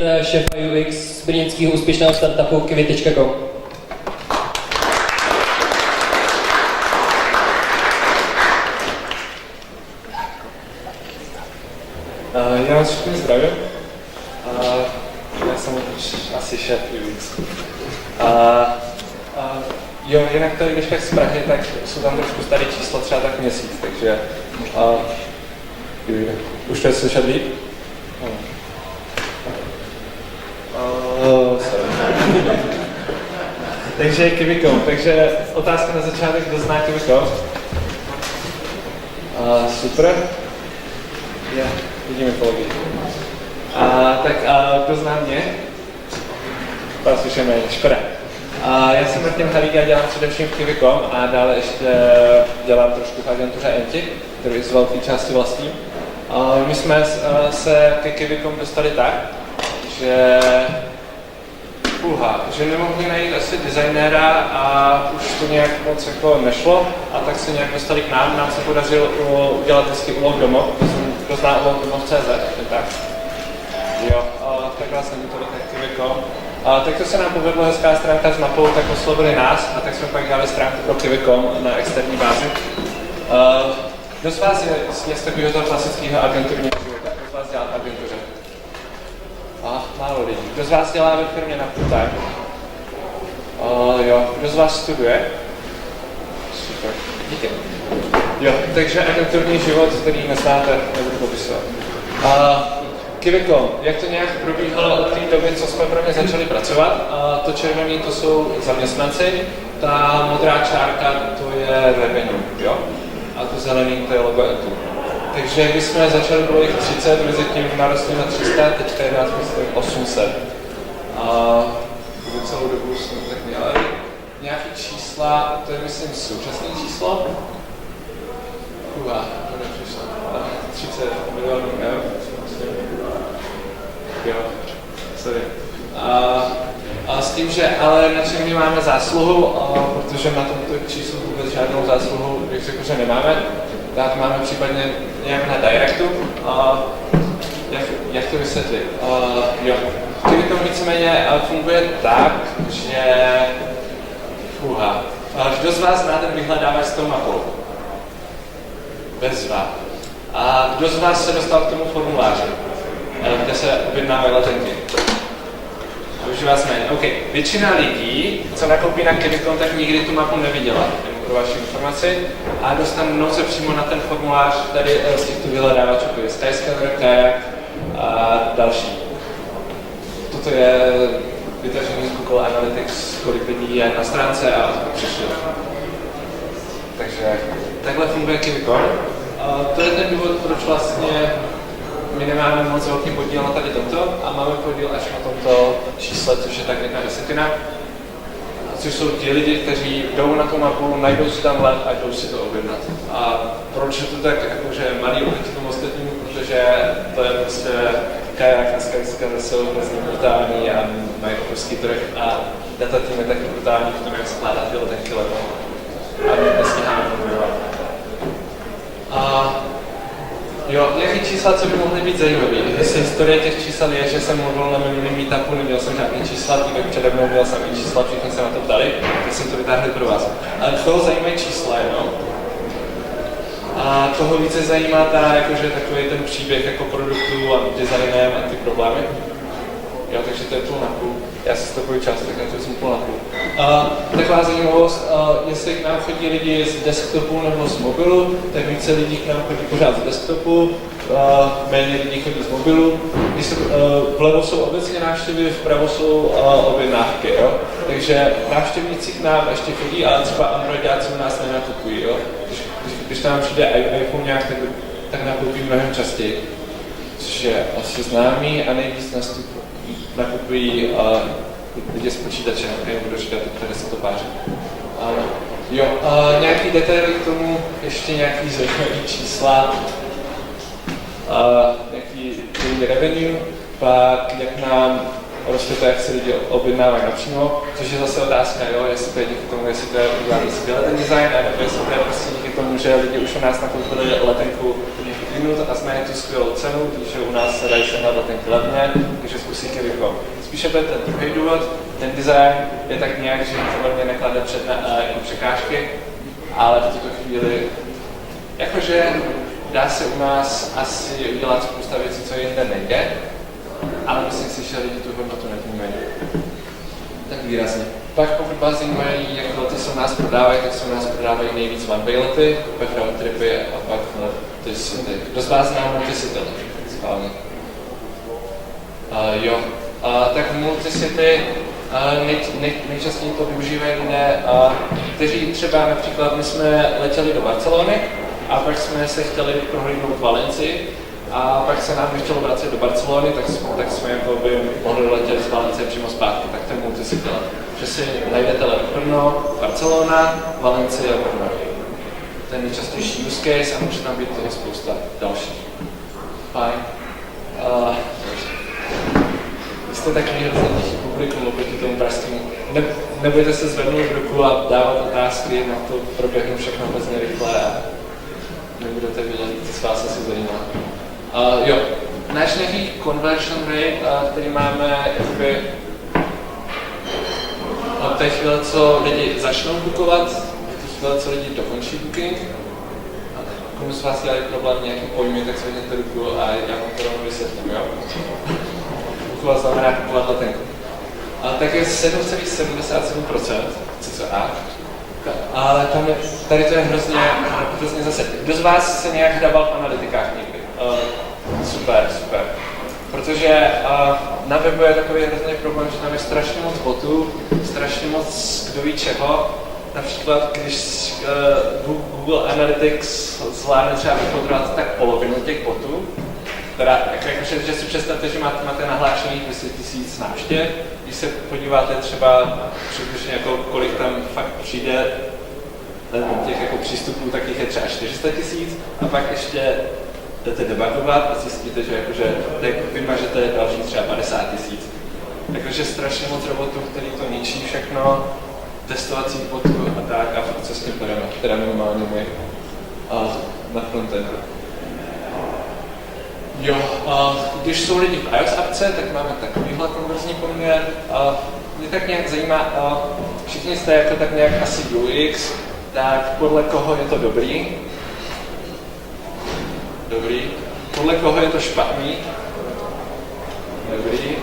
Vítejte šéfa UX z brněnského úspěšného startupu Kivy.com. Já vás všichni zdravím. Já jsem asi šéf UX. Jo, jinak tady, když tak z Prahy, tak jsou tam trošku staré čísla, třeba tak měsíc, takže už to je slyšet líp? Takže Kivy.com, takže otázka na začátek, kdo zná Kivy.com? Super. Vidíme kolegy. Kdo zná mě? Vás už je méně, škoda. Já jsem Martin Halík, já dělám především v Kivy.com a dále ještě dělám trošku v agentuře Enty, kterou z velké části vlastním. My jsme se ke Kivy.com dostali tak, že nemohli najít asi designéra a už to nějak moc jako nešlo a tak se nějak dostali k nám. Nám se podařilo udělat hezký úlov domov, kdo zná úlov domov.cz, tak? Jo, takhle jsem to Kivy.com. Tak to se nám povedlo, hezká stránka s mapou, tak oslovili nás a tak jsme pak dělali stránku pro Kivy.com na externí bázi. Kdo z vás je z takového toho klasického agenturního života? Kdo z vás dělá v agentuře? Málo lidí. Kdo z vás dělá ve firmě na full time? Jo. Kdo z vás studuje? Super. Díky. Jo, takže agenturní život, který neznáte, nebudu popisovat. Kivy.com, jak to nějak probíhalo od té doby, co jsme pro ně začali pracovat? To červený to jsou zaměstnanci, ta modrá čárka to je revenue, jo? A to zelený to je logo Entu. Takže když jsme začali, bylo jich 30, mezi tím narostli na 300, teďka je nás myslím 800. Celou dobu jsme tak měli. Nějaké čísla, to je myslím současné číslo. To nepřišlo. 30 milionů eur. Jo, sorry. A s tím, že ale na čem my máme zásluhu, protože na tomto číslu vůbec žádnou zásluhu, bych řekl, že nemáme, tak máme případně nějak na Directu. Jak to vysvětlit? Jo. Kivy.com víceméně funguje tak, že... Kdo z vás zná ten vyhledávač s tou mapou? Bezva. A kdo z vás se dostal k tomu formuláři, kde se objednávají letenky? Už vás méně. OK. Většina lidí, co nakoupí na Kivy.com, tak nikdy tu mapu neviděla, jen pro vaši informaci, a dostanou se přímo na ten formulář tady z těchto vyhledávačů, jako je Skyscanner, Kayak a další. Toto je vytažený z Google Analytics, kolik lidí je na stránce a přišli. Takže takhle funguje Kivy.com. To je ten důvod, proč vlastně my nemáme moc velký podíl na tady tomto a máme podíl až na tomto čísle, což je tak 1/10. Což jsou ti lidi, kteří jdou na tu mapu, najdou si tam let a jdou si to objednat. A proč je to tak jakože malý oproti tomu ostatnímu? Protože to je prostě Kayak a Skyscanner jsou hrozně brutální a mají obrovský trh a data tým je taky brutální v tom, jak skládat ty letenky levnou. A my nestíháme konkurovat. Jo, jaký čísla, co by mohly být zajímavé? Jestli historie těch čísel je, že jsem mluvil na minulém meetupu, neměl jsem žádný čísla, týmek přede mnou měl samý čísla, všichni se na to ptali, tak jsem to vytáhl pro vás. Ale koho zajímají čísla jenom? A koho více zajímá jakože takový ten příběh jako produktů a designem a ty problémy? Jo, takže to je půl na půl. Já si s takovou část, tak na to jsem půl na půl. Taková zajímavost, jestli k nám chodí lidi z desktopu nebo z mobilu, tak více lidí k nám chodí pořád z desktopu, méně lidí chodí z mobilu. Vlevo jsou obecně návštěvy, vpravo jsou objednávky, jo? Takže návštěvníci k nám ještě chodí, ale třeba androidáci u nás nenakupují, jo? Když tam přijde iPhone nějak, tak nakoupí mnohem častěji, což je asi známý a nejvíc nakupují lidi z počítače, nebudu říkat, které se to páří. Jo, nějaký detaily k tomu, ještě nějaký zajímavý čísla, nějaký revenue, pak jak nám roste to, jak se lidi objednávají napřímo, což je zase otázka, jo, jestli to je díky tomu, jestli to je udělaný skvělý ten design, nebo jestli to je prostě díky tomu, že lidi už u nás nakoupili letenku minut a jsme tu skvělou cenu, protože u nás se dají sehnat letenky levně, takže zkusíte rychle. Spíše byl ten druhý důvod, ten design je tak nějak, že podle mě neklade jako překážky, ale v tuto chvíli, jakože dá se u nás asi udělat spousta věcí, co jinde nejde, ale myslím si, že lidi tu hodnotu nevnímají tak výrazně. Pak pokud vás zajímají, jak lety se u nás prodávají, tak se u nás prodávají nejvíc one-way lety, pak road tripy a pak multicity. Kdo z vás zná multicity? Schválně. Jo. Tak multicity nejčastěji to využívají lidé, kteří třeba například my jsme letěli do Barcelony a pak jsme se chtěli prohlídnout v Valencii a pak se nám nechtělo vracet do Barcelony, tak jsme jako by mohli letět z Valencie přímo zpátky, tak to je multicity. Že si najdete let Brno, Barcelona, Valencie a Brno. To je nejčastější use case a může tam být toho spousta dalších. Fajn. Jste takový hrozně tichý publikum oproti tomu pražskému. Nebudete se zvednout ruku a dávat otázky, na to proběhne všechno hrozně rychle a nebudete vědět, co vás asi zajímá. Jo, náš nějaký conversion rate, který máme jakoby od té chvíle, co lidi začnou bookovat, od té chvíle, co lidi dokončí booking. Komu z vás dělají problém nějaký pojmy, tak zvedněte ruku a já vám to rovnou vysvětlím, jo? Bookovat znamená kupovat letenku. Tak je 7,77%, cca. Ale tady to je hrozně zase. Kdo z vás se nějak hrabal v analytikách někdy? Super. Protože na webu je takový hrozný problém, že tam je strašně moc botů, strašně moc kdo ví čeho. Například, když Google Analytics zvládne třeba vyfiltrovat tak polovinu těch botů, jakože že si představte, že máte nahlášených 200 000 návštěv, když se podíváte třeba přibližně jako kolik tam fakt přijde těch jako přístupů, tak jich je třeba 400 000 a pak ještě jdete debugovat a zjistíte, že jakože vymažete další třeba 50 000. Takže strašně moc robotů, který to ničí všechno, testovacích botů a tak a fakt se s tím bereme, teda minimálně my na frontendu. Jo, když jsou lidi v iOS apce, tak máme takovýhle konverzní poměr. Mě tak nějak zajímá, všichni jste jako tak nějak asi UX, tak podle koho je to dobrý? Dobrý. Podle koho je to špatný? Dobrý.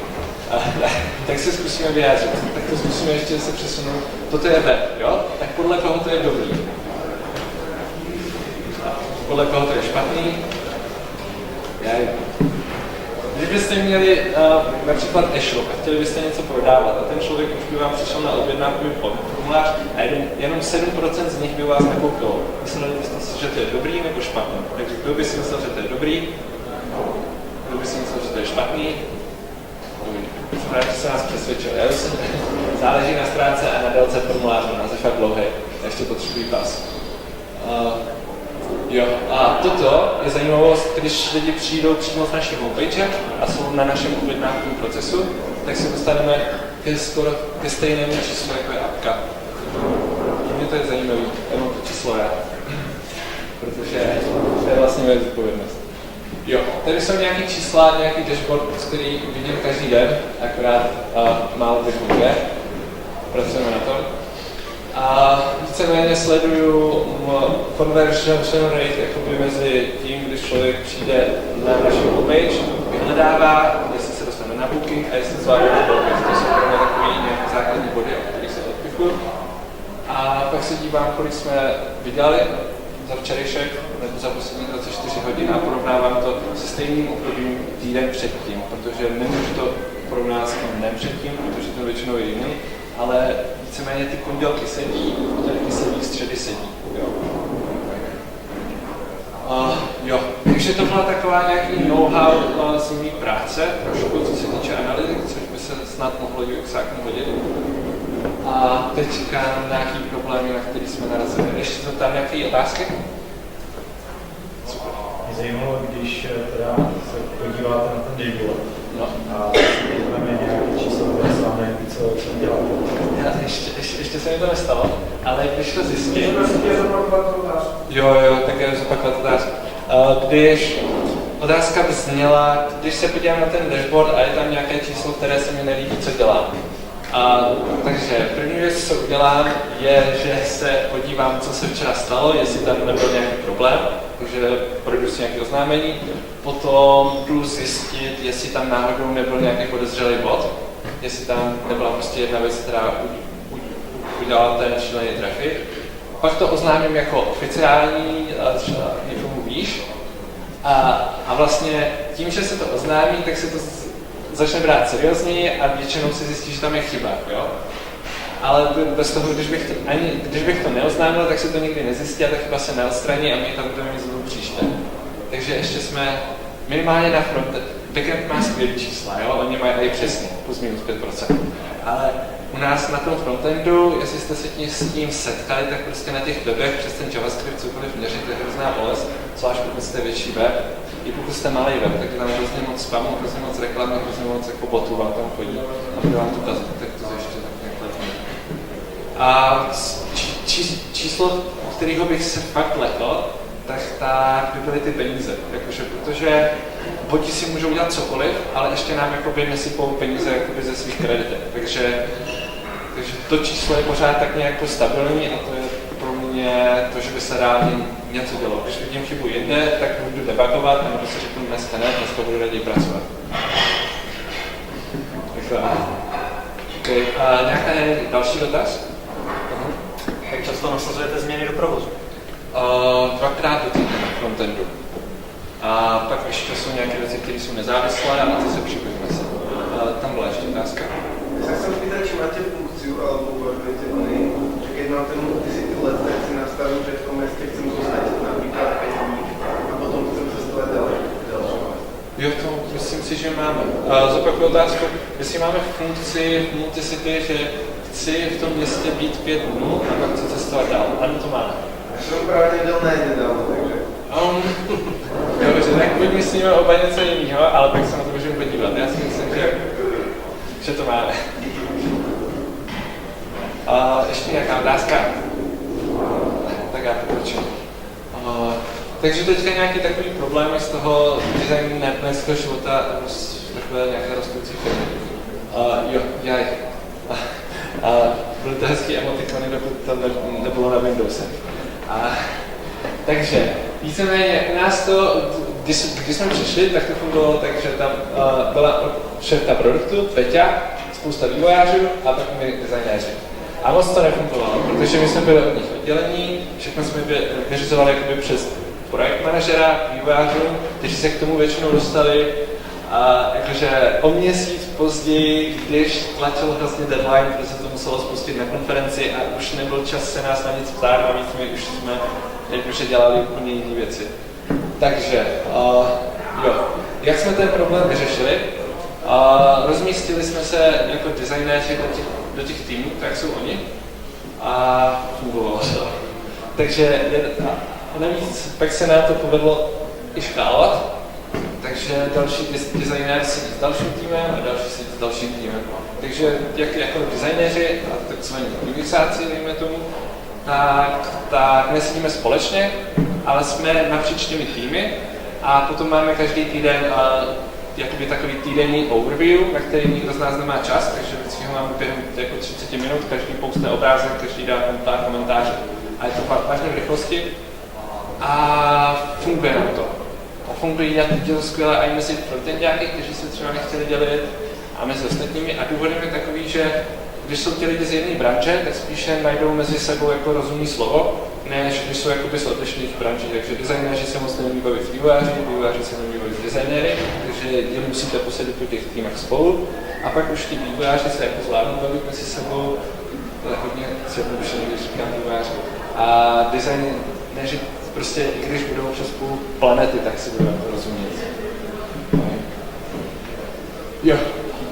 Tak se zkusíme vyjádřit. Tak to zkusíme ještě se přesunout. Toto je web, jo? Tak podle koho to je dobrý? Podle koho to je špatný? Když byste měli například e-shop a chtěli byste něco prodávat a ten člověk už by vám přišel na objednávkový formulář a jenom 7% z nich by vás nekoupilo. Mysleli byste si, že to je dobrý nebo špatný. Takže kdo by si myslel, že to je dobrý? Kdo by si myslel, že to je špatný? Dobrý. Se nás přesvědčil. Záleží na stránce a na délce formuláře. Nás je fakt dlouhý. Ještě potřebují pas. Jo, a toto je zajímavost, když lidi přijdou přímo z naší homepage a jsou na našem objednávkovém procesu, tak se dostaneme skoro ke stejnému číslu, jako je apka. Mně to je zajímavé, já mám to číslo rád, protože to je vlastně moje zodpovědnost. Jo, tady jsou nějaké čísla, nějaký dashboard, který vidím každý den, akorát málo funguje. Pracujeme na tom. A víceméně sleduju conversion rate jakoby mezi tím, když člověk přijde na naši homepage, vyhledává, jestli se dostane na booking a jestli zvládne na booking. To jsou pro mě takový nějaké základní body, o kterých se odpikuju. A pak se dívám, kolik jsme vydělali za včerejšek nebo za poslední 24 hodin a porovnávám to se stejným obdobím týden předtím, protože nemůžu to porovnat s tím dnem předtím, protože to většinou je jiný, ale víceméně ty pondělky sedí, pondělky sedí, středy sedí. Jo. Takže to byla taková nějaký know-how z mý práce, trošku co se týče analytik, což by se snad mohlo UXákům hodit. A teď čekám nějaký problémy, na který jsme narazili. Ještě to tam nějaké otázky? Super. Mě zajímalo, když teda se podíváte na ten dashboard, no. A tam je nějaké číslo, které se vám neví, co děláte. Ještě se mi to nestalo, ale když to zjistím... Jo, tak já zopakovat otázku. Když otázka zněla, když se podívám na ten dashboard a je tam nějaké číslo, které se mi nelíbí, co dělám. Takže první věc, co udělám, je, že se podívám, co se včera stalo, jestli tam nebyl nějaký problém, takže projdu si nějaké oznámení, potom jdu zjistit, jestli tam náhodou nebyl nějaký podezřelý bod, jestli tam nebyla prostě jedna věc, která udělala ten šílený trafik. Pak to oznámím jako oficiální, třeba někomu výš. A vlastně tím, že se to oznámí, tak se to začne brát seriózněji a většinou se zjistí, že tam je chyba, jo? Ale bez toho, když bych to neoznámil, tak se to nikdy nezjistí a ta chyba se neodstraní a my tam budeme mít znovu příště. Takže ještě jsme minimálně na fronte. Backend má skvělý čísla, jo? Oni mají i přesně, plus minus 5%. Ale u nás na tom frontendu, jestli jste se s tím setkali, tak prostě na těch webech přes ten JavaScript cokoliv měřit je hrozná bolest, zvlášť pokud jste větší web. I pokud jste malý web, tak je tam hrozně moc spamu, hrozně moc reklamy, hrozně moc jako botů vám tam chodí a bude vám to kazit, tak to ještě tak nekladně. A číslo, kterého bych se fakt lekl, tak by byly ty peníze. Jakože, protože boti si můžou dělat cokoliv, ale ještě nám jakoby nesypou peníze jakoby ze svých kreditek. Takže to číslo je pořád tak nějak stabilní a to je pro mě to, že by se reálně něco dělo. Když vidím chybu jedné, tak budu debugovat, nebo si řeknu dneska ne, dneska budu raději pracovat. Okay. A nějaký další dotaz? Jak často nasazujete změny do provozu? 2krát do týdne na frontendu. A pak ještě jsou nějaké věci, které jsou nezávislé a zase připojíme se. Tam byla ještě otázka. Ja sa chcem spýtať, či máte funkciu, alebo uvažujete o nej, že keď mám ten multisity let, tak si nastavím, že v tom meste chcem zostať napríklad 5 dní a potom chcem cestovať ďalej. Jo, to myslím si, že máme. Zopakuju otázku, jestli máme funkci v multisity, že chci v tom městě být 5 dnů a pak chci cestovat dál. Ano, to máme. Ja som práve nedelné nedávno, takže... Dobře, tak buď myslíme oba něco jiného, ale pak se na to můžeme podívat. Já si myslím, že to máme. Ještě nějaká otázka? Tak já pokračuji. Takže teďka nějaké takové problémy z toho designu netného života takové nějaké rostoucí firmy. Jo, jaj. Byly to hezký emotikony, dokud to nebylo na Windowse. Takže víceméně u nás to, když jsme přišli, tak to fungovalo tak, že tam byla šéfka produktu, Peťa, spousta vývojářů a pak my designéři. A moc to nefungovalo, protože my jsme byli od nich oddělení, všechno jsme vyřizovali jakoby přes projekt manažera, vývojářů, kteří se k tomu většinou dostali jakože o měsíc později, když tlačil hrozně deadline, protože se to muselo spustit na konferenci a už nebyl čas se nás na nic ptát, a víc my už jsme jakože dělali úplně jiné věci. Takže, jo, jak jsme ten problém vyřešili? Rozmístili jsme se jako designéři do těch týmů, tak jsou oni, a fungovalo to. Takže navíc pak se nám to povedlo i škálovat, takže další designér sedí s dalším týmem a další sedí s dalším týmem. Takže jako designéři a takzvaní UXáci, dejme tomu, tak nesedíme společně, ale jsme napříč těmi týmy a potom máme každý týden jakoby takový týdenní overview, na který nikdo z nás nemá čas, takže vždycky ho máme během jako 30 minut, každý postne obrázek, každý dá pár komentáře a je to vážně v rychlosti a funguje nám to. A fungují to skvěle i mezi frontendáky, kteří se třeba nechtěli dělit a mezi ostatními a důvodem je takový, že když jsou ti lidi z jedné branže, tak spíše najdou mezi sebou jako rozumný slovo, než když jsou jakoby z odlišných branží. Takže designéři se moc neumí bavit s vývojáři, vývojáři se neumí bavit s designéry, takže je musíte posadit po těch týmech spolu. A pak už ti vývojáři se jako zvládnou bavit mezi sebou, to je hodně zjednodušeně, když říkám vývojáři. A designéři prostě, i když budou přes půl planety, tak si budou to rozumět. Jo.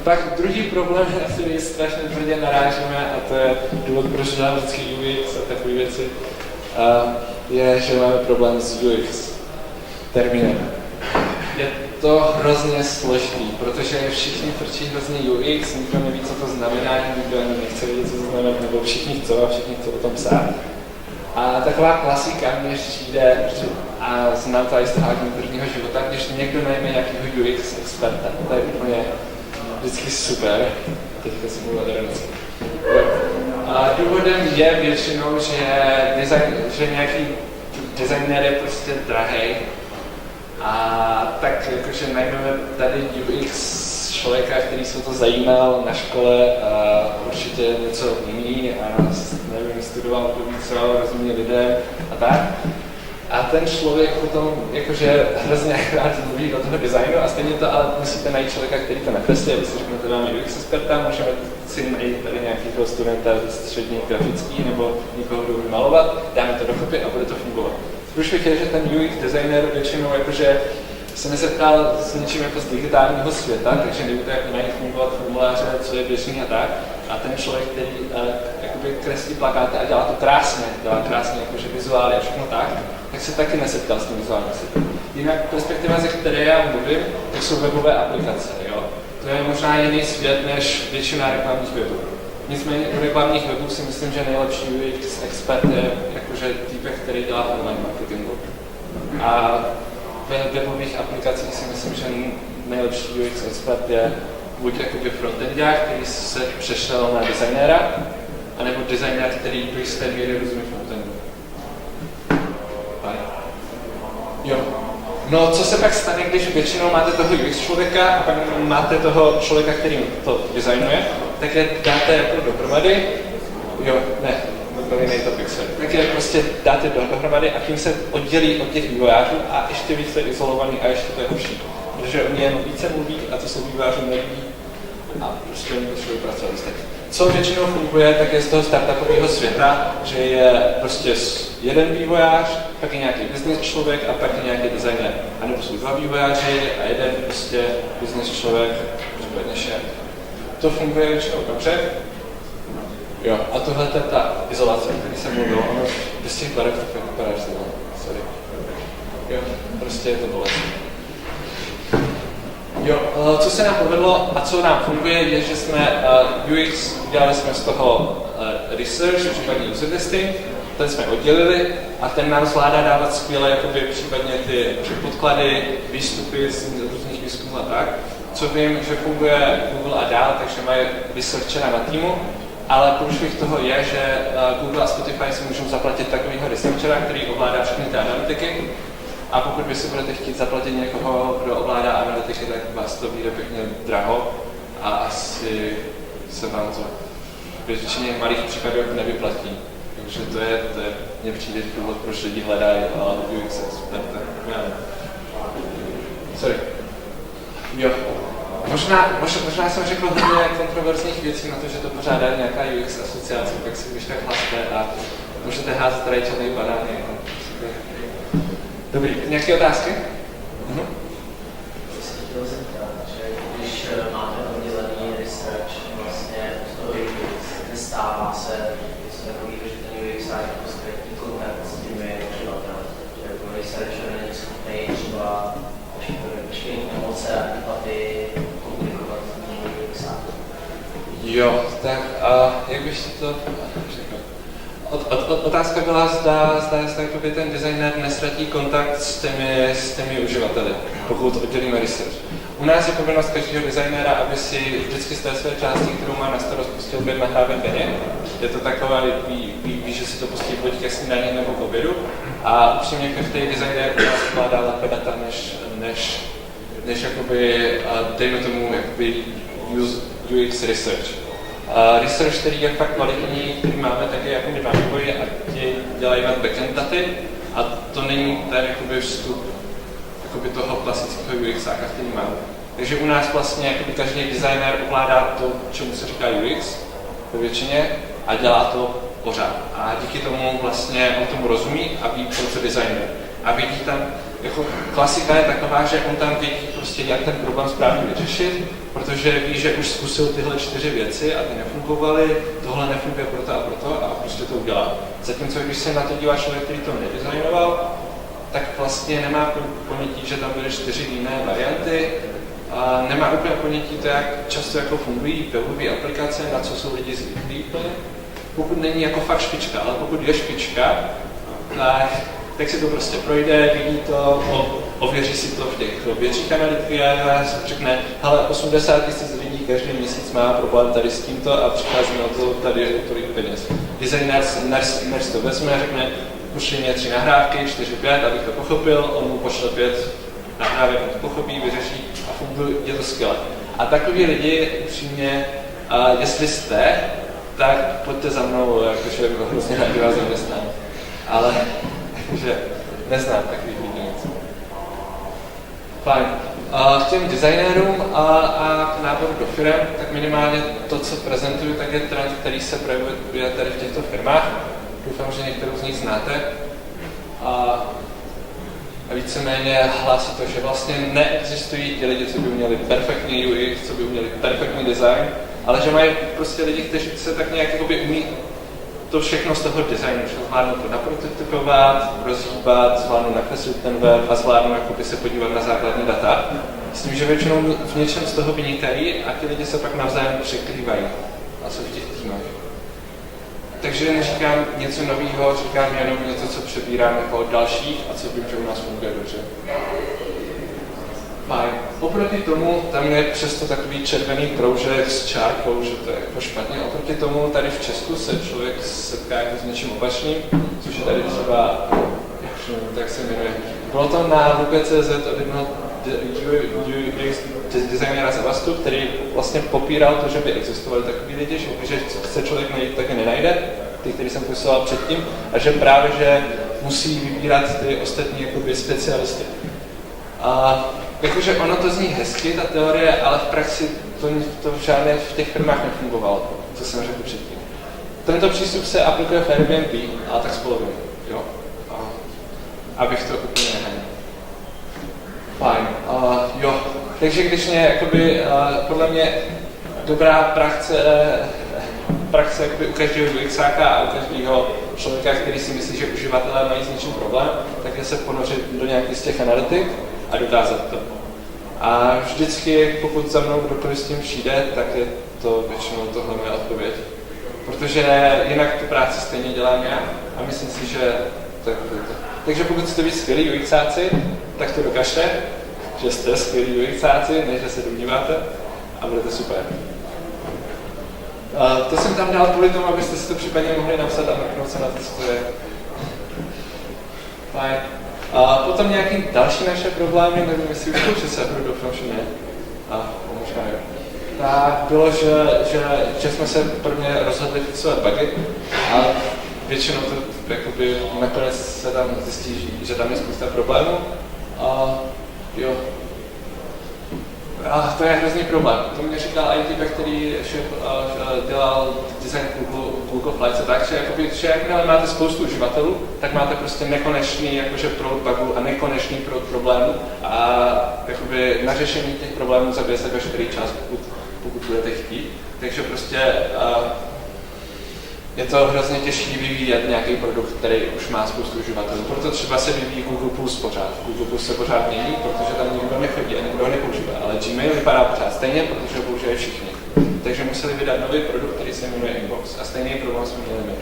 Pak druhý problém, na který strašně tvrdě narážíme, a to je důvod, proč dělám vždycky UX a takové věci, je, že máme problém s UX termínem. Je to hrozně složitý, protože všichni frčí hrozně UX, nikdo neví, co to znamená, nikdo ani nechce vědět, co to znamená, nebo všichni chcou a všichni chcou o tom psát. A taková klasika mně přijde, a znám to i z toho agenturního života, když někdo najme nějakého UX experta, to je úplně vždycky super. Teďka si mluvil a důvodem je většinou, že nějaký designer je prostě drahej. A tak jakože najdeme tady UX člověka, který se to zajímal na škole a určitě něco umí a nevím, studoval co, rozumí lidem a tak. A ten člověk potom jakože hrozně rád mluví do toho designu a stejně to ale musíte najít člověka, který to nekreslí, aby si řeknete, dáme UX experta, můžeme si najít tady nějakého studenta ze střední grafický nebo někoho, kdo umí malovat, dáme to dokopy a bude to fungovat. Průšvih je, že ten UX designer většinou jakože se nesetkal s něčím jako z digitálního světa, takže nebude jako najít fungovat formuláře, co je běžný a tak. A ten člověk, který jakoby kreslí plakáty a dělá to krásně jakože vizuály a všechno tak se taky nesetkal s tím vizuálním světem. Jinak perspektiva, ze které já mluvím, tak jsou webové aplikace, jo. To je možná jiný svět než většina reklamních webů. Nicméně u reklamních webů si myslím, že nejlepší UX expert je jakože týpek, který dělá online marketingu. A ve webových aplikacích si myslím, že nejlepší UX expert je buď jakoby frontendák, který se přešel na designéra, anebo designér, který do jisté míry rozumí frontendu. Jo. No, co se pak stane, když většinou máte toho UX člověka a pak máte toho člověka, který to designuje, tak je dáte jako dohromady, jo, ne, to je nejtopik, tak je prostě dáte dohromady a tím se oddělí od těch vývojářů a ještě více izolovaný a ještě to je horší. Protože oni jen více mluví a to se vývojářům nelíbí a prostě oni potřebují pracovat ostatní. Co většinou funguje, tak je z toho startupového světa, že je prostě jeden vývojář, pak je nějaký business člověk a pak je nějaký designer. A nebo jsou dva vývojáři a jeden prostě business člověk, případně šéf. To funguje většinou dobře. Jo, a tohle je ta izolace, o které jsem mluvil, ono bez těch barev tak vypadá, že sorry. Jo, prostě je to bolestné. Jo, co se nám povedlo a co nám funguje, je, že jsme UX, udělali jsme z toho research, případně user testing, ten jsme oddělili a ten nám zvládá dávat skvěle jakoby, případně ty podklady, výstupy z různých výzkumů a tak. Co vím, že funguje Google a dál, takže mají researchera na týmu, ale průšvih toho je, že Google a Spotify si můžou zaplatit takového researchera, který ovládá všechny ty analytiky. A pokud vy si budete chtít zaplatit někoho, kdo ovládá analytiky, tak vás to vyjde pěkně draho a asi se vám to v většině malých případech nevyplatí. Takže to je mně přijde důvod, proč lidi hledají UX experta. Sorry. Jo. Možná jsem řekl hodně kontroverzních věcí na to, že to pořádá nějaká UX asociace, tak si když tak hlaste a můžete házet rajčané banány. Dobrý, nějaké otázky? Chtěl zeptat, že když máte oddělený research vlastně od toho UX, nestává se něco takového, že ten UX má jako skvělý kontakt s těmi uživateli, že jako researcher není schopný třeba veškeré emoce a empaty komunikovat s tím UXákem. Jo, tak jak bych to řekl? Otázka byla, zda ten designer nestratí kontakt s těmi uživateli, pokud oddělíme research. U nás je povinnost každého designéra, aby si vždycky z té své části, kterou má na starost, pustil oběd na kávě denně. Je to takové, ví, že si to pustí buď ke snídani nebo k obědu. A upřímně každý designér u nás vkládá lépe data, než jakoby, dejme tomu, jakoby UX research. Research, který je fakt kvalitní, který máme, tak je jako my na vývoji a ti dělají vám backend daty a to není ten jakoby vstup jakoby toho klasického UXáka, který máme. Takže u nás vlastně jakoby každý designer ovládá to, čemu se říká UX ve většině a dělá to pořád. A díky tomu vlastně on tomu rozumí a ví, co designuje. A vidí tam, jako klasika je taková, že on tam vidí prostě, jak ten problém správně vyřešit, protože ví, že už zkusil tyhle 4 věci a ty nefungovaly, tohle nefunguje proto a prostě to udělá. Zatímco když se na to dívá člověk, který to nedizajnoval, tak vlastně nemá ponětí, že tam byly 4 jiné varianty, a nemá úplně ponětí to, jak často jako fungují webové aplikace, na co jsou lidi zvyklí úplně. pokud není jako fakt špička, ale pokud je špička, tak si to prostě projde, vidí to, ověří si to v těch větších analytikách a řekne, hele, 80 000 lidí každý měsíc má problém tady s tímto a přichází na to tady tolik peněz. Designer to vezme a řekne, pošli mě 3 nahrávky, 4-5, abych to pochopil, on mu pošle 5 nahrávek, on to pochopí, vyřeší a funguje, je to skvělé. A takový lidi, upřímně, jestli jste, tak pojďte za mnou, jakože hrozně rádi vás zaměstnám. Ale jakože neznám takových lidí nic. Fajn. K těm designérům a k náboru do firm, tak minimálně to, co prezentuju, tak je trend, který se projevuje tady v těchto firmách. Doufám, že některou z nich znáte. A víceméně hlásí to, že vlastně neexistují ti lidi, co by uměli perfektní UX, co by uměli perfektní design, ale že mají prostě lidi, kteří se tak nějak umí to všechno z toho designu, že zvládnou to naprototypovat, rozhýbat, zvládnou nakreslit ten web a zvládnou se podívat na základní data. S tím, že většinou v něčem z toho vynikají a ti lidi se pak navzájem překrývají a jsou v těch týmech. Takže neříkám něco nového, říkám jenom něco, co přebírám jako od dalších a co vím, že u nás funguje dobře. Fajn. Oproti tomu, tam je přesto takový červený kroužek s čárkou, že to je jako špatně. Oproti tomu tady v Česku se člověk setká jako s něčím opačným, což je tady třeba, tak se jmenuje. Bylo to na WP.cz od jednoho designéra z Avastu, který vlastně popíral to, že by existovali takový lidi, že chce člověk najít, tak je nenajde, ty, který jsem popisoval předtím, a že právě, že musí vybírat ty ostatní jakoby specialisty. A jakože ono to zní hezky, ta teorie, ale v praxi to v žádné v těch firmách nefungovalo, co jsem řekl předtím. Tento přístup se aplikuje v Airbnb, ale tak s polovinou, jo? Abych to úplně nehanil. Fajn, jo. Takže když mě, jakoby, podle mě dobrá praxe jakoby u každého UXáka a u každého člověka, který si myslí, že uživatelé mají s něčím problém, tak je se ponořit do nějakých z těch analytik a dokázat to. A vždycky, pokud za mnou kdokoliv s tím přijde, tak je to většinou tohle moje odpověď. Protože jinak tu práci stejně dělám já a myslím si, že to je to. Takže pokud jste víc skvělí UXáci, tak to dokažte, že jste skvělí UXáci, než že se domníváte a budete super. To jsem tam dal kvůli tomu, abyste si to případně mohli napsat a mrknout se na to, co to je. Fajn. Potom nějaký další naše problémy, nevím, jestli už to přesahuji, doufám, že ne. Možná jo. Tak bylo, že jsme se prvně rozhodli fixovat bugy, ale většinou to jakoby nakonec se tam zjistí, že tam je spousta problémů. Jo. To je hrozný problém. To mě říkal i typ, který dělal design Google Flights, takže jakmile máte spoustu uživatelů, tak máte prostě nekonečný jakože proud bugů a nekonečný proud problémů a jakoby na řešení těch problémů zabije se veškerý čas, pokud budete chtít. Takže prostě je to hrozně těžké vyvíjet nějaký produkt, který už má spoustu uživatelů. Proto třeba se vyvíjí Google Plus pořád. Google Plus se pořád mění, protože tam nikdo nechodí a nikdo ho nepoužívá. Ale Gmail vypadá pořád stejně, protože ho používají všichni. Takže museli vydat nový produkt, který se jmenuje Inbox. A stejný problém jsme měli my.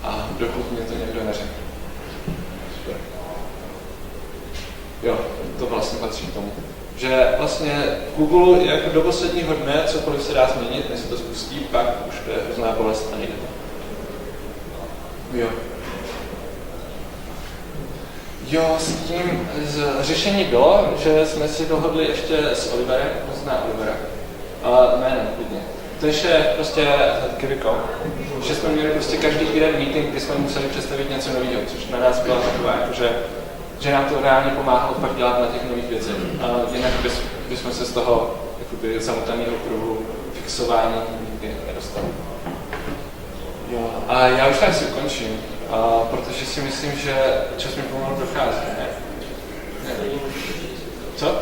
A dokud mě to někdo neřekl. Super. Jo, to vlastně patří k tomu. Že vlastně Google jako do posledního dne cokoliv se dá změnit, než se to spustí, pak už to je hrozná bolest a nejde. Jo. Jo, s tím řešení bylo, že jsme si dohodli ještě s Oliverem, pozná Olivera, jménem klidně. To je prostě Kivicom, že jsme měli prostě každý týden meeting, kdy jsme museli představit něco nového, což na nás byla taková, že nám to reálně pomáhalo pak dělat na těch nových věcech. Jinak bychom se z toho jakoby zamotaného kruhu fixování nikdy nedostali. Jo. A já už tak si ukončím, protože si myslím, že čas mi pomalu dochází, ne? Co?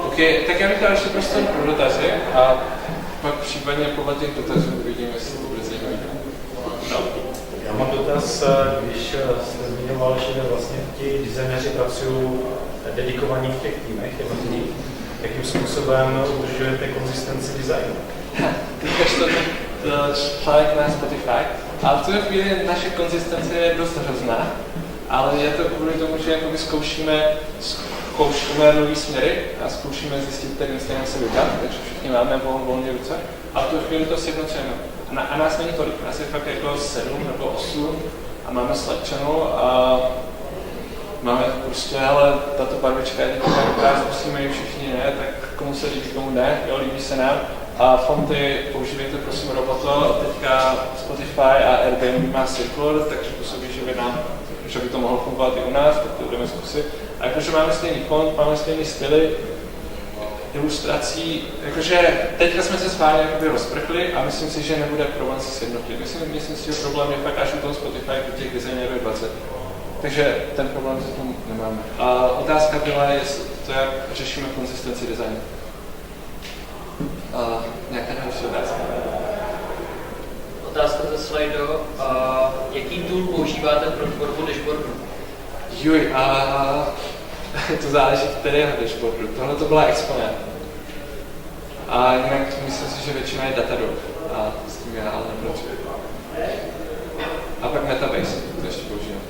OK, tak já bych dal ještě prostor pro dotazy a pak případně podle těch dotazů uvidíme, jestli to bude zajímavé. No. Já mám dotaz, když jste zmiňoval, že vlastně ti designéři pracují dedikovaní v těch týmech, jakým způsobem udržujete konzistenci designu? článek na Spotify. A v tuhle chvíli naše konzistence je dost hrozná, ale je to kvůli tomu, že jakoby zkoušíme nový směry a zkoušíme zjistit, kterým směrem se vydat, takže všichni máme volné ruce a v tu chvíli to sjednocujeme. A nás není tolik, nás je fakt jako 7 nebo 8 a máme Slack channel a máme prostě, ale tato barvička je taková dobrá, zkusíme ji všichni, ne, tak komu se líbí, komu ne, jo, líbí se nám. A fonty používejte prosím Roboto, teďka Spotify a Airbnb má Circular, takže působí, že by to mohlo fungovat i u nás, tak to budeme zkusit. A jakože máme stejný fond, máme stejný styly, ilustrací, jakože teďka jsme se s vámi jakoby rozprchli a myslím si, že nebude problém se sjednotit. Myslím si, že problém je fakt až u toho Spotify, u těch designérů 20. Takže ten problém se tam nemáme. A otázka byla, jestli to, jak řešíme konzistenci designu. Nějaká další otázka? Otázka ze slajdu. Jaký tool používáte pro tvorbu dashboardu? To záleží, kterého dashboardu. Tohle to byla Exponent. A jinak myslím si, že většina je Datadog. A s tím já ale nepracuji. A pak Metabase, to ještě používám.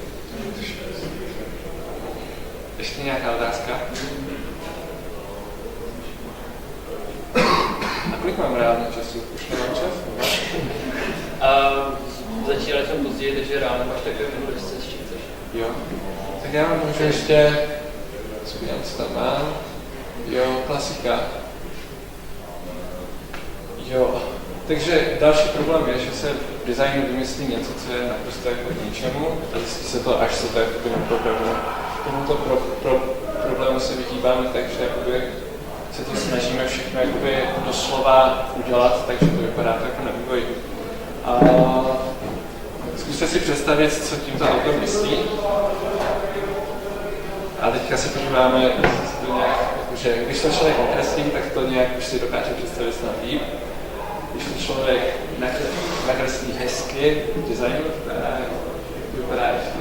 Ještě nějaká otázka? A kolik mám reálně času? Už nemám čas? Začínali jsme později, takže ráno máš takové minulé, jestli ještě chceš. Jo. Tak já můžu ještě... Co tam mám? Jo, klasika. Jo. Takže další problém je, že se v designu vymyslí něco, co je naprosto jako k ničemu a zjistí se to, až se to jakoby nepropravuje. Tomuto problému se vyhýbáme tak, že jakoby se to snažíme všechno jakoby doslova udělat, takže to vypadá to jako na vývoji. A zkuste si představit, co tímto autor myslí. A teďka se podíváme, jestli to nějak, jakože, když to člověk nakreslí, tak to nějak už si dokáže představit snad líp. Když to člověk nakreslí hezky designu, tak vypadá ještě.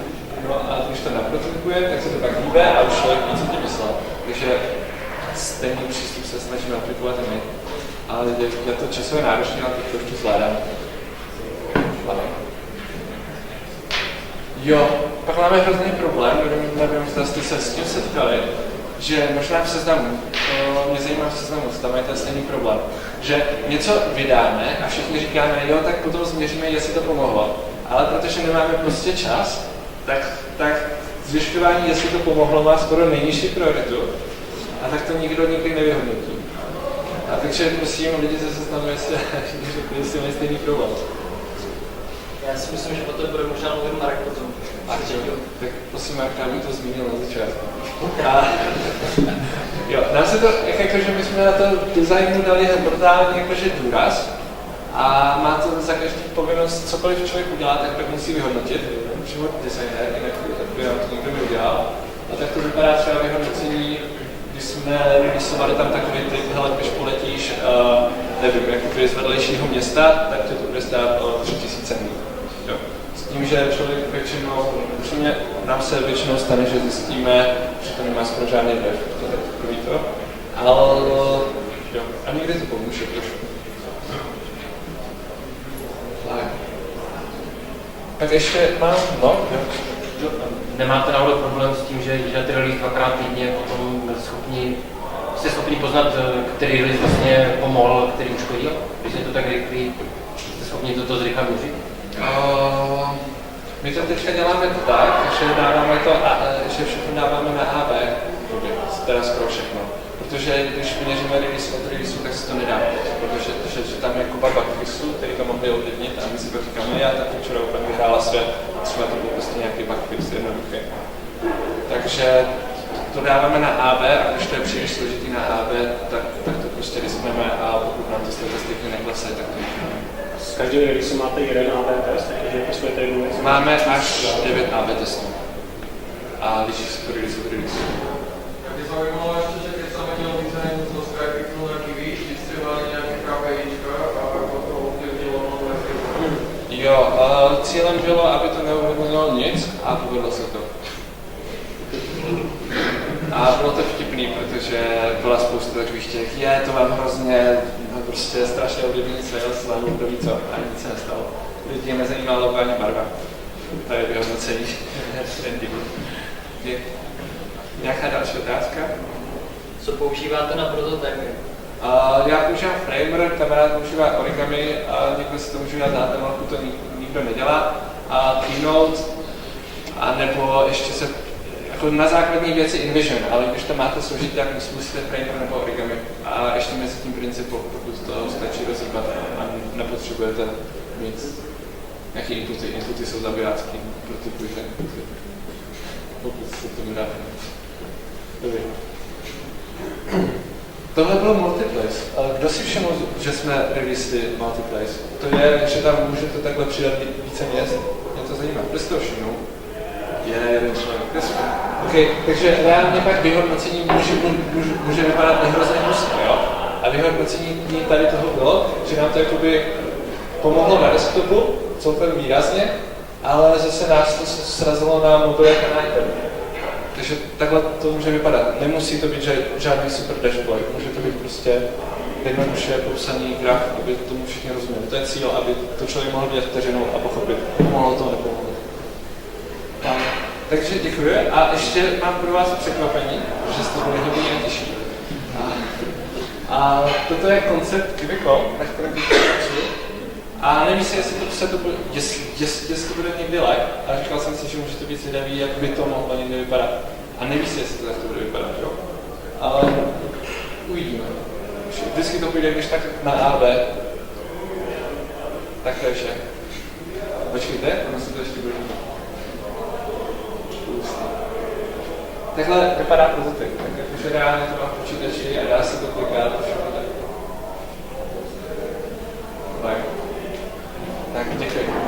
No a když to naprotulkuje, tak se to pak hýbe a už člověk ví, co tím myslel. Takže stejný přístup se snažíme aplikovat i my. Ale je to časově náročné, ale teď to ještě zvládám. Jo, pak máme hrozný problém, nevím, zda jste se s tím setkali, že možná v Seznamu, mě zajímá v Seznamu, tam je ten stejný problém, že něco vydáme a všichni říkáme, jo, tak potom změříme, jestli to pomohlo. Ale protože nemáme prostě čas, tak zjišťování, jestli to pomohlo, má skoro nejnižší prioritu a tak to nikdo nikdy nevyhodnotí. A takže prosím lidi ze Seznamu, jestli mají stejný problém. Já si myslím, že potom bude možná mluvit Marek potom. Tak prosím Marka, aby to zmínil na začátku. Jo, nám se to, jakože my jsme na to designu dali brutálně jakože důraz a má to za každý povinnost, cokoliv člověk udělá, tak musí vyhodnotit. Život designér, jinak by nám to nikdo neudělal. A tak to vypadá třeba vyhodnocení, když jsme releaseovali tam takový typ, hele, když poletíš, nevím, jakoby z vedlejšího města, tak tě to bude stát o 3000 dní. S tím, že člověk většinou, upřímně, nám se většinou stane, že zjistíme, že to nemá skoro žádný vliv, to je takový to, ale jo, a někdy to pomůže trošku. Tak ještě mám, no, jo. Nemáte náhodou problém s tím, že děláte release dvakrát týdně, potom jste schopni poznat, který release vlastně pomohl, který uškodil? Když je to tak rychlý, jste schopni toto zrychla měřit? My to teďka děláme tak, že dáváme to, že všechno dáváme na AB, teda skoro všechno. Protože když měříme release od release, tak se to nedá, protože tam je kupa bugfixů, který to mohli ovlivnit a my si to říkáme, já ta včera úplně vyhrála svět, třeba to byl prostě nějaký bugfix jednoduchý. Takže to dáváme na AB a když to je příliš složitý na AB, tak to prostě riskneme a pokud nám to statistiky neklesají, tak to necháme. Z každého release máte jeden AB test, takže poslujete jednu věc. Máme až 9 AB testů. A liší se to release od release. Mě zajímalo ještě, že když jsem dělal design z Skypexu nějaký výš, vystřebali nějaké KPIčka a jako to ovlivnilo nové firmy. Jo, cílem bylo, aby to neovlivnilo nic a povedlo se to. A bylo to vtipný, protože takže byla spousta takových těch, to mám hrozně, prostě strašně oblíbený sales, ale nikdo ví co, a nic se nestalo. Lidi nezajímá logo ani barva. To je vyhodnocení. Nějaká další otázka? Co používáte na prototypy? Já používám Framer, kamarád používá Origami a někdo si to může dát na temelku, to nikdo nedělá. A Keynote, a nebo ještě se, jako na základní věci InVision, ale když to máte složit, tak musíte Framer nebo Origami. A ještě mezi tím principem, pokud to stačí rozhýbat a nepotřebujete mít nějaké inputy. Inputy jsou zabijácký, protipujte inputy. Pokud se tomu dáte. Dobrý. Tohle bylo Multiplace, ale kdo si všiml, že jsme releasli Multiplace? To je, že tam můžete takhle přidat více měst. Mě to zajímá. Kdo si to všimnul? Je jeden člověk. Okay, takže reálně pak vyhodnocení může vypadat nehrozně hustě, jo? A vyhodnocení tady toho bylo, že nám to jakoby pomohlo na desktopu, celkem výrazně, ale zase nás to srazilo na mobilech a na iPadu. Takže takhle to může vypadat. Nemusí to být žádný super dashboard, může to být prostě jednoduše popsaný graf, aby tomu všichni rozuměli. To je cíl, aby to člověk mohl vidět vteřinou a pochopit. Pomohlo to, nepomohlo. Takže děkuji a ještě mám pro vás překvapení, že jste byli hodně těžší. A toto je koncept Kiviko, na kterém bych učil. A nevím si, jestli to bude někdy live, ale říkal jsem si, že může to být zvědavý, jak by to mohlo někdy vypadat. A nevím si, jestli to tak to bude vypadat, jo? Ale uvidíme. Vždycky to půjde, když tak na AB. Tak to je vše. Počkejte, ono se to ještě bude líbit. Takhle vypadá prototyp, takže reálně to má v počítači a dá se to klikát a všechno tak. Tak, děkuji.